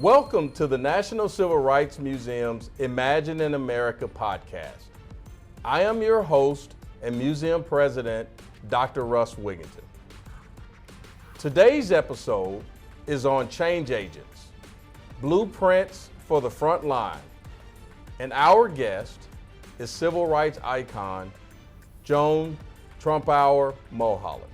Welcome to the National Civil Rights Museum's Imagine in America podcast. I am your host and museum president, Dr. Russ Wigginton. Today's episode is on change agents, blueprints for the front line, and our guest is civil rights icon, Joan Trumpauer Mullholand.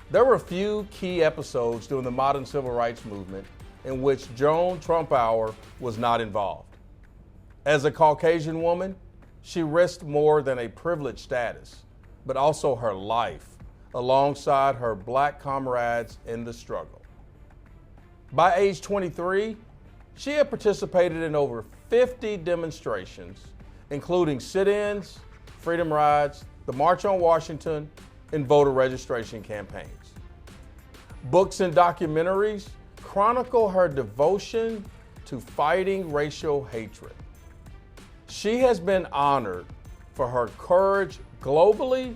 There were a few key episodes during the modern civil rights movement in which Joan Trumpauer was not involved. As a Caucasian woman, she risked more than a privileged status, but also her life alongside her black comrades in the struggle. By age 23, she had participated in over 50 demonstrations, including sit-ins, freedom rides, the March on Washington, and voter registration campaigns. Books and documentaries chronicle her devotion to fighting racial hatred. She has been honored for her courage globally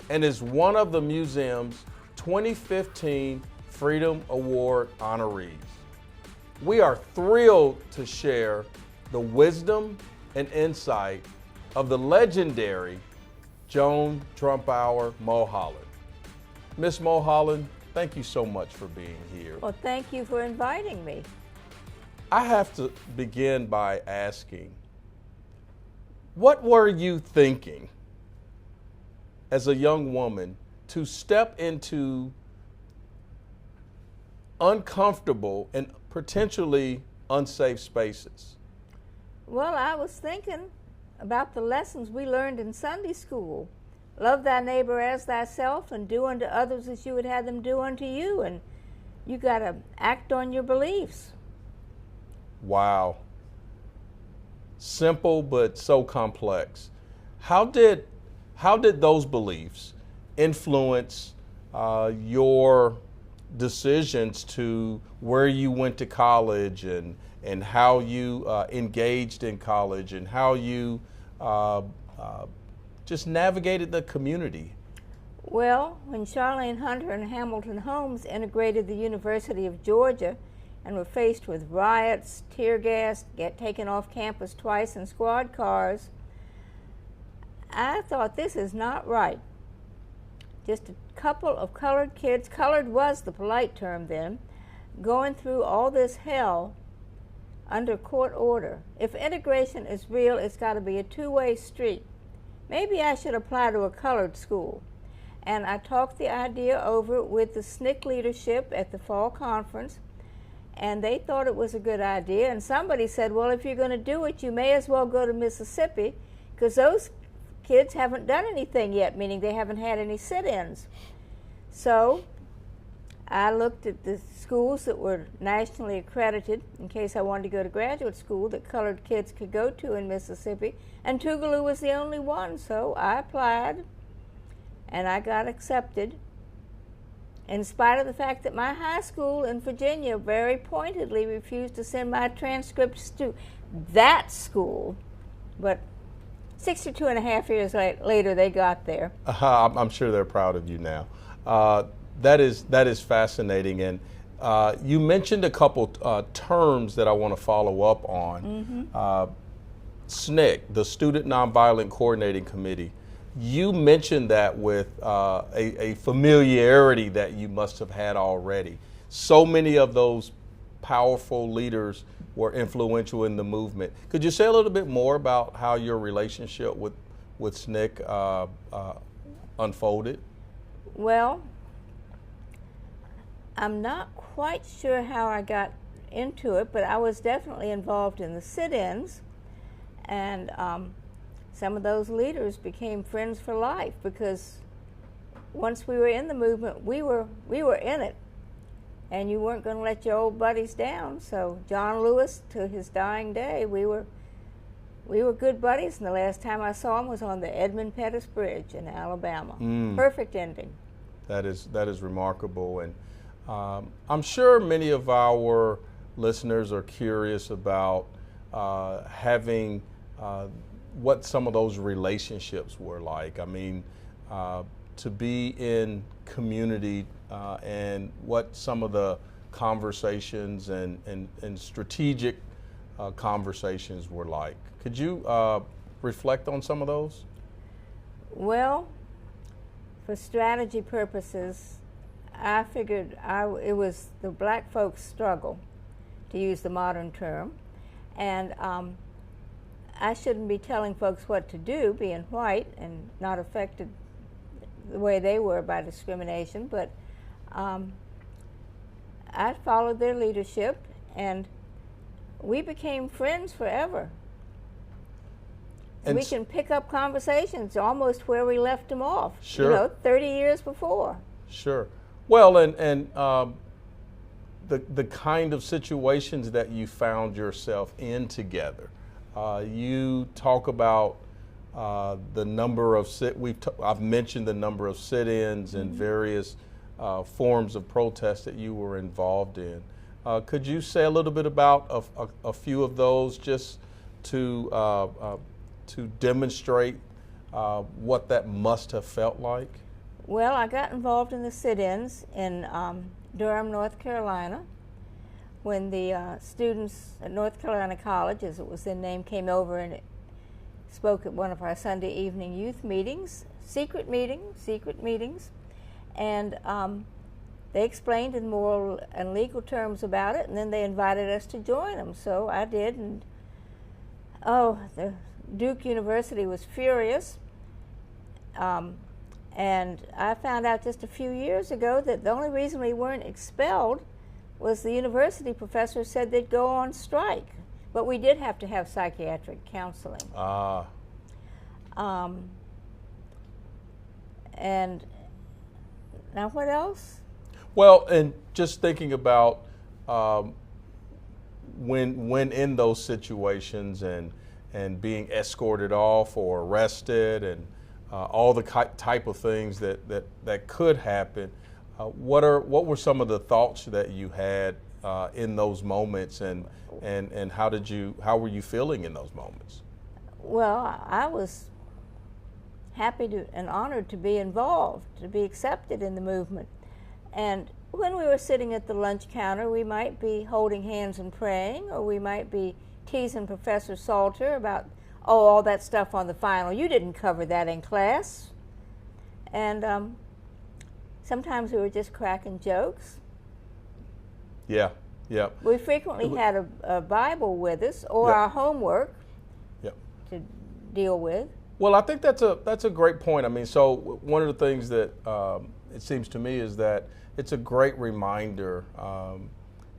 and is one of the museum's 2015 Freedom Award honorees. We are thrilled to share the wisdom and insight of the legendary Joan Trumpauer Mullholand. Miss Mullholand, thank you so much for being here. Well, thank you for inviting me. I have to begin by asking, what were you thinking as a young woman to step into uncomfortable and potentially unsafe spaces? Well, I was thinking about the lessons we learned in Sunday school. Love thy neighbor as thyself, and do unto others as you would have them do unto you. And you got to act on your beliefs. Wow. Simple but so complex. How did those beliefs influence your decisions to where you went to college and how you engaged in college and how you just navigated the community? Well, when Charlene Hunter and Hamilton Holmes integrated the University of Georgia and were faced with riots, tear gas, get taken off campus twice in squad cars, I thought, this is not right. Just a couple of colored kids, colored was the polite term then, going through all this hell under court order. If integration is real, it's got to be a two-way street. Maybe I should apply to a colored school. And I talked the idea over with the SNCC leadership at the fall conference, and they thought it was a good idea. And somebody said, well, if you're going to do it, you may as well go to Mississippi, because those kids haven't done anything yet, meaning they haven't had any sit-ins. So I looked at the schools that were nationally accredited in case I wanted to go to graduate school that colored kids could go to in Mississippi, and Tougaloo was the only one, so I applied and I got accepted, in spite of the fact that my high school in Virginia very pointedly refused to send my transcripts to that school, but 62 and a half years later they got there. I'm sure they're proud of you now. That is fascinating, and you mentioned a couple terms that I want to follow up on. Mm-hmm. SNCC, the Student Nonviolent Coordinating Committee. You mentioned that with a familiarity that you must have had already. So many of those powerful leaders were influential in the movement. Could you say a little bit more about how your relationship with SNCC unfolded? Well, I'm not quite sure how I got into it, but I was definitely involved in the sit-ins, and some of those leaders became friends for life, because once we were in the movement, we were in it, and you weren't going to let your old buddies down. So John Lewis, to his dying day, we were good buddies, and the last time I saw him was on the Edmund Pettus Bridge in Alabama. Perfect ending. That is remarkable, and I'm sure many of our listeners are curious about having what some of those relationships were like. I mean, to be in community and what some of the conversations and strategic conversations were like. Could you reflect on some of those? Well, for strategy purposes, I figured it was the black folks' struggle, to use the modern term, and I shouldn't be telling folks what to do, being white and not affected the way they were by discrimination, but I followed their leadership, and we became friends forever. And we can pick up conversations almost where we left them off, sure. 30 years before. Sure. Well, and the kind of situations that you found yourself in together. You talk about the number of I've mentioned the number of sit-ins and various forms of protest that you were involved in. Could you say a little bit about a few of those, just to demonstrate what that must have felt like? Well, I got involved in the sit-ins in Durham, North Carolina, when the students at North Carolina College, as it was then named, came over and spoke at one of our Sunday evening youth meetings, secret meetings, and they explained in moral and legal terms about it, and then they invited us to join them. So I did, and the Duke University was furious. And I found out just a few years ago that the only reason we weren't expelled was the university professor said they'd go on strike. But we did have to have psychiatric counseling. And now what else? Well, and just thinking about when in those situations and being escorted off or arrested and all the type of things that could happen. What were some of the thoughts that you had in those moments, and how were you feeling in those moments? Well, I was happy and honored to be involved, to be accepted in the movement. And when we were sitting at the lunch counter, we might be holding hands and praying, or we might be teasing Professor Salter about all that stuff on the final. You didn't cover that in class. And sometimes we were just cracking jokes. Yeah. We frequently had a Bible with us, or our homework to deal with. Well, I think that's a great point. I mean, so one of the things that it seems to me is that it's a great reminder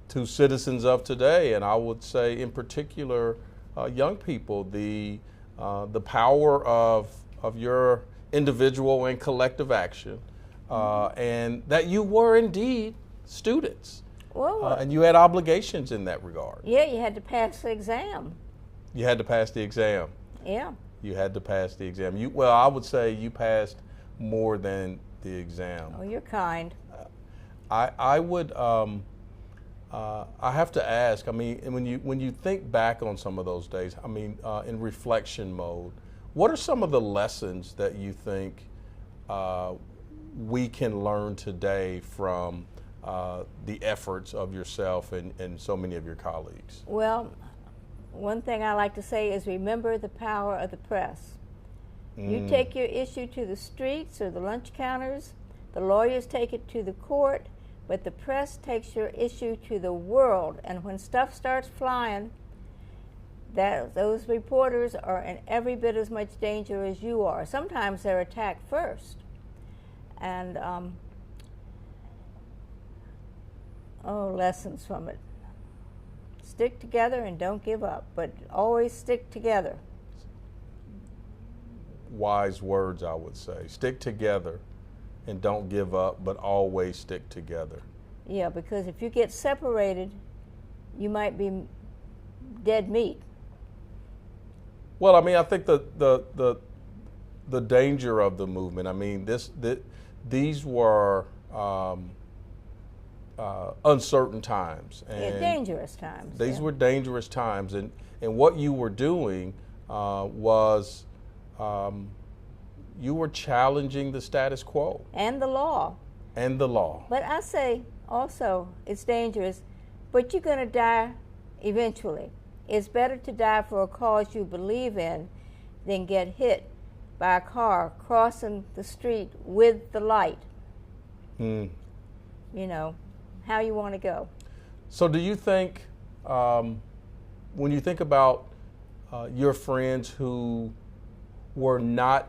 to citizens of today, and I would say in particular young people, the power of your individual and collective action, and that you were indeed students, and you had obligations in that regard. Yeah, you had to pass the exam. You had to pass the exam. Yeah. You had to pass the exam. Well, I would say you passed more than the exam. Oh, you're kind. I would. I have to ask. I mean, when you think back on some of those days, I mean, in reflection mode, what are some of the lessons that you think we can learn today from the efforts of yourself and so many of your colleagues? Well, one thing I like to say is remember the power of the press. You take your issue to the streets or the lunch counters, the lawyers take it to the court, but the press takes your issue to the world. And when stuff starts flying, those reporters are in every bit as much danger as you are. Sometimes they're attacked first. And, lessons from it. Stick together and don't give up, but always stick together. Wise words, I would say. Stick together and don't give up, but always stick together. Yeah, because if you get separated, you might be dead meat. Well, I mean, I think the danger of the movement. I mean, these were uncertain times and dangerous times. These were dangerous times, and what you were doing was you were challenging the status quo and the law. And the law. But I say also, it's dangerous, but you're going to die eventually. It's better to die for a cause you believe in than get hit by a car crossing the street with the light. You know, how you want to go. So do you think, when you think about your friends who were not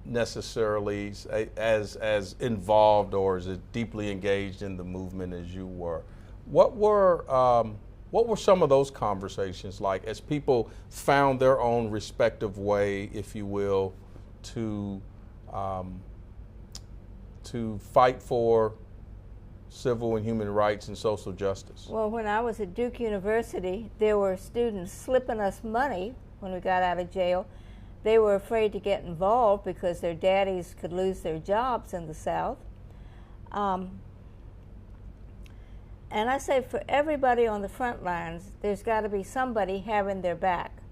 necessarily as involved or as deeply engaged in the movement as you were, what were some of those conversations like as people found their own respective way, if you will, to fight for civil and human rights and social justice? Well, when I was at Duke University, there were students slipping us money when we got out of jail. They were afraid to get involved because their daddies could lose their jobs in the South. And I say for everybody on the front lines, there's got to be somebody having their back,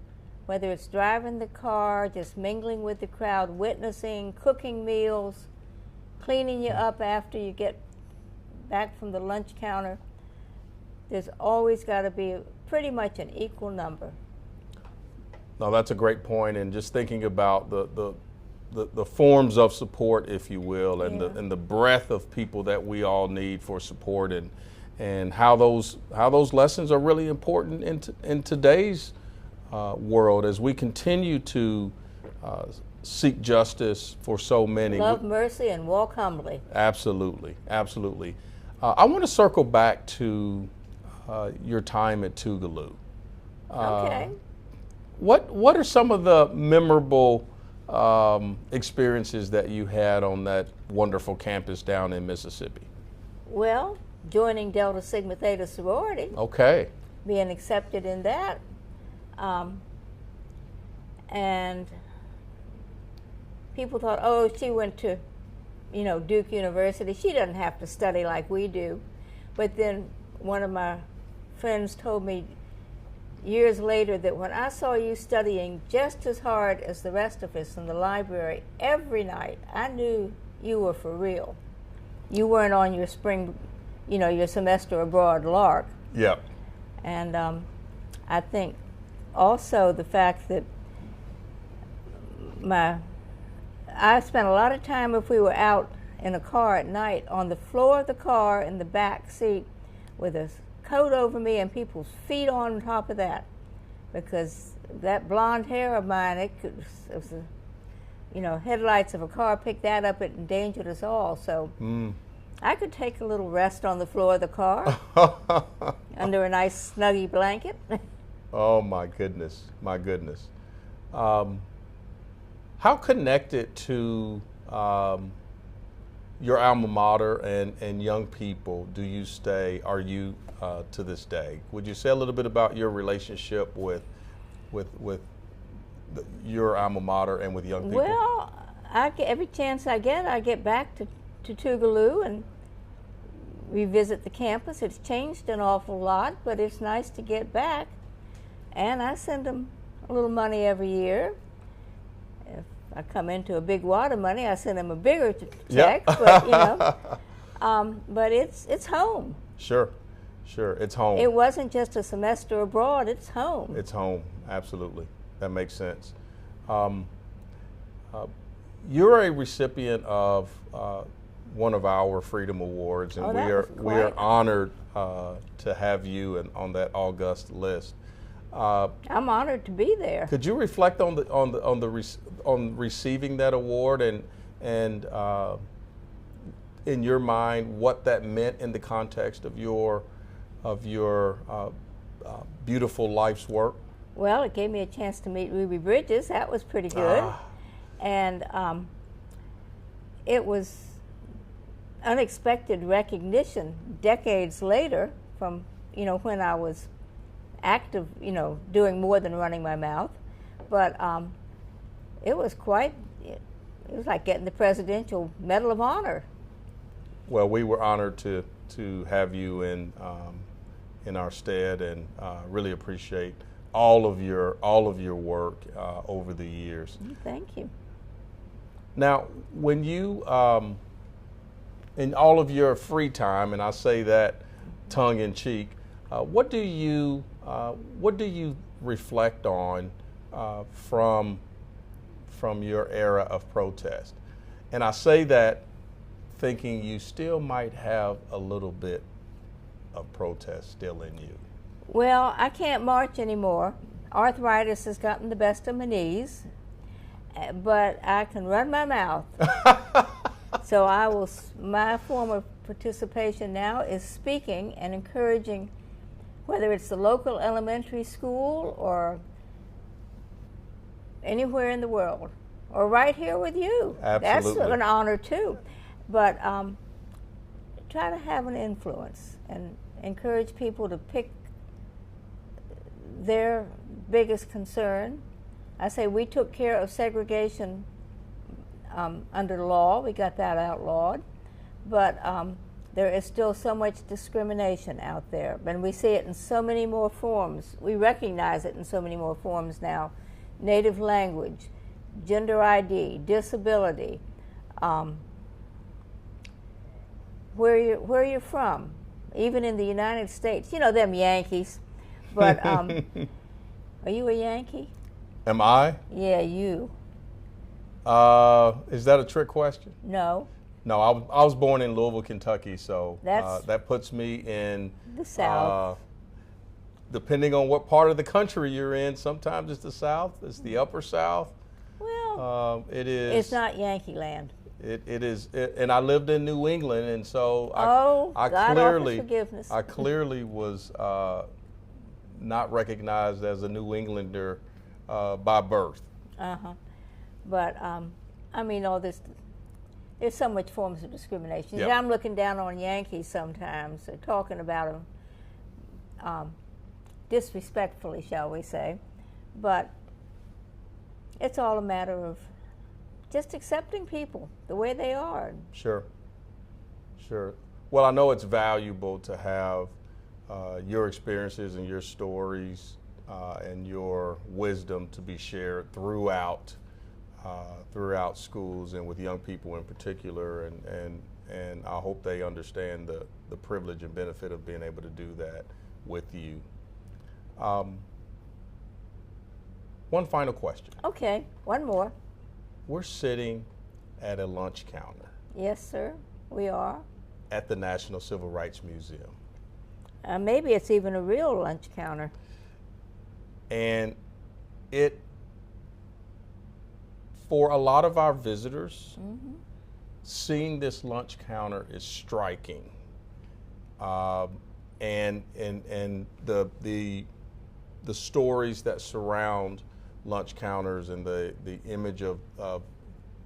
whether it's driving the car, just mingling with the crowd, witnessing, cooking meals, cleaning you up after you get back from the lunch counter. There's always got to be pretty much an equal number. No, that's a great point, and just thinking about the forms of support, if you will, and the breadth of people that we all need for support, and how those lessons are really important in today's world as we continue to seek justice for so many. Love mercy and walk humbly. Absolutely, absolutely. I want to circle back to your time at Tougaloo. Okay. What are some of the memorable experiences that you had on that wonderful campus down in Mississippi? Well, joining Delta Sigma Theta sorority. Okay. Being accepted in that. And people thought, oh, she went to, Duke University. She doesn't have to study like we do. But then one of my friends told me years later that when I saw you studying just as hard as the rest of us in the library every night, I knew you were for real. You weren't on your spring, your semester abroad lark. Yep. And I think also the fact that I spent a lot of time, if we were out in a car at night, on the floor of the car in the back seat with a coat over me and people's feet on top of that, because that blonde hair of mine, it was headlights of a car picked that up, it endangered us all. So I could take a little rest on the floor of the car under a nice snuggy blanket. Oh my goodness, my goodness. How connected to your alma mater and young people are you to this day? Would you say a little bit about your relationship with your alma mater and with young people? Well, every chance I get back to Tougaloo and revisit the campus. It's changed an awful lot, but it's nice to get back. And I send them a little money every year. If I come into a big wad of money, I send them a bigger check. But but it's home. Sure, it's home. It wasn't just a semester abroad. It's home. It's home. Absolutely, that makes sense. You're a recipient of one of our Freedom Awards, and we are honored to have you on that august list. I'm honored to be there. Could you reflect on receiving that award and in your mind what that meant in the context of your beautiful life's work? Well, it gave me a chance to meet Ruby Bridges. That was pretty good. And it was unexpected recognition decades later from, when I was active, doing more than running my mouth. But it was like getting the Presidential Medal of Honor. Well, we were honored to have you in our stead, and really appreciate all of your work over the years. Thank you. Now, when you in all of your free time, and I say that tongue in cheek, what do you reflect on from your era of protest? And I say that thinking you still might have a little bit of protest still in you. Well, I can't march anymore. Arthritis has gotten the best of my knees, but I can run my mouth. So my form of participation now is speaking and encouraging, whether it's the local elementary school or anywhere in the world, or right here with you. Absolutely. That's an honor too. But try to have an influence and encourage people to pick their biggest concern. I say we took care of segregation under law. We got that outlawed. But there is still so much discrimination out there. And we see it in so many more forms. We recognize it in so many more forms now. Native language, gender ID, disability, where you're from, even in the United States. You know them Yankees, but are you a Yankee? Am I? Yeah, you. Is that a trick question? No. No, I was born in Louisville, Kentucky, so that puts me in the South. Depending on what part of the country you're in, sometimes it's the South, it's the Upper South. Well, it is. It's not Yankee land. It is, and I lived in New England, and so I clearly was not recognized as a New Englander by birth. But I mean, all this. There's so much forms of discrimination. Yep. I'm looking down on Yankees sometimes. They're talking about them disrespectfully, shall we say. But it's all a matter of just accepting people the way they are. Sure. Well, I know it's valuable to have your experiences and your stories and your wisdom to be shared throughout schools and with young people in particular, and I hope they understand the privilege and benefit of being able to do that with you. One final question. Okay, one more. We're sitting at a lunch counter. Yes, sir, we are. At the National Civil Rights Museum. Maybe it's even a real lunch counter. And for a lot of our visitors, seeing this lunch counter is striking. And the stories that surround lunch counters and the image of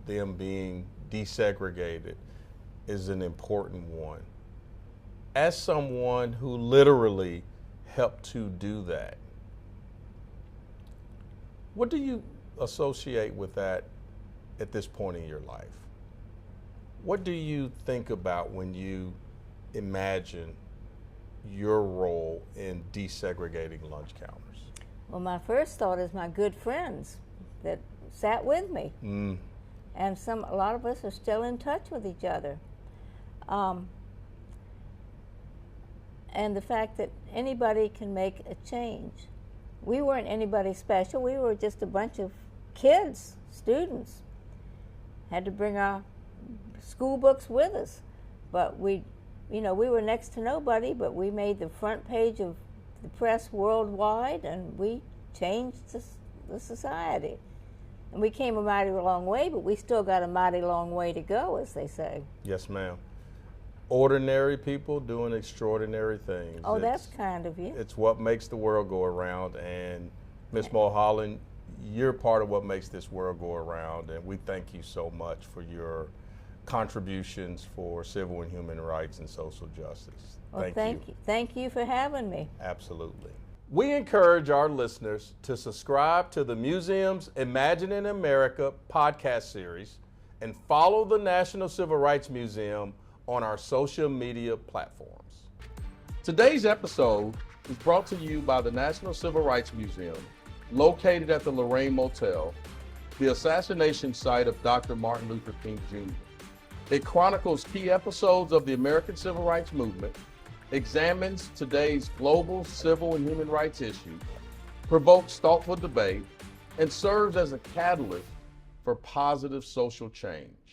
them being desegregated is an important one. As someone who literally helped to do that, what do you associate with that at this point in your life? What do you think about when you imagine your role in desegregating lunch counters? Well, my first thought is my good friends that sat with me. And a lot of us are still in touch with each other. And the fact that anybody can make a change. We weren't anybody special. We were just a bunch of kids, students. Had to bring our school books with us. But we were next to nobody, but we made the front page of the press worldwide, and we changed the society. And we came a mighty long way, but we still got a mighty long way to go, as they say. Yes, ma'am. Ordinary people doing extraordinary things. Oh, that's kind of you. It's what makes the world go around, and Ms. Mullholand, you're part of what makes this world go around, and we thank you so much for your contributions for civil and human rights and social justice. Well, thank you. Thank you for having me. Absolutely. We encourage our listeners to subscribe to the museum's Imagining America podcast series and follow the National Civil Rights Museum on our social media platforms. Today's episode is brought to you by the National Civil Rights Museum, located at the Lorraine Motel, the assassination site of Dr. Martin Luther King Jr. It chronicles key episodes of the American Civil Rights Movement, examines today's global civil and human rights issues, provokes thoughtful debate, and serves as a catalyst for positive social change.